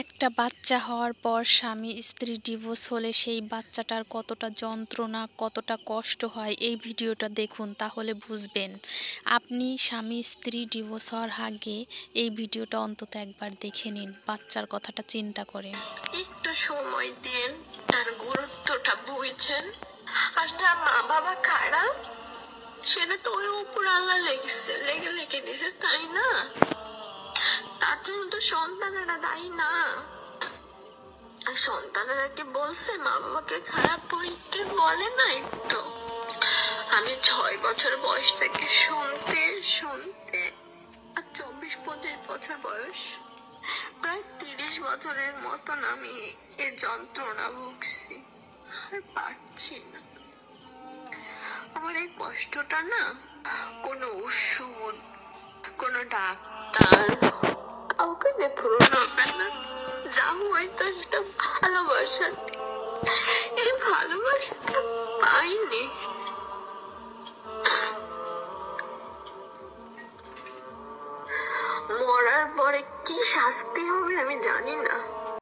একটা বাচ্চা হওয়ার পর স্বামী স্ত্রী ডিভোর্স হলে সেই বাচ্চাটার কতটা যন্ত্রণা কতটা কষ্ট হয় এই ভিডিওটা দেখুন, তাহলে বুঝবেন। আপনি স্বামী স্ত্রী ডিভোর্স হওয়ার আগে এই ভিডিওটা অন্তত একবার দেখে নিন, বাচ্চার কথাটা চিন্তা করে। একটু সময় দিন, তার গুরুত্বটা বুঝছেন। আর তার মা বাবা খারাপ, সেটা তো ওই উপর আল্লাহ লেগে দিছে, তাই না? তার জন্য তো সন্তানেরা দায়ী না। আর সন্তানেরা কি বলছে মা বাবাকে খারাপ বলতে? বলে নাই তো। আমি 6 বছর বয়স থেকে শুনতে শুনতে আর 24-25 বছর বয়স, প্রায় 30 বছরের মতন আমি এই যন্ত্রণা ভুগছি, আর পারছি না। আমার এই কষ্টটা না কোনো ওষুধ, কোনো ডাক্তার, কাউকে দিয়ে পূরণ হবে না। যা হয়তো সেটা ভালোবাসা, এই ভালোবাসাটা পাইনি। মরার পরে কি শাস্তি হবে আমি জানি না।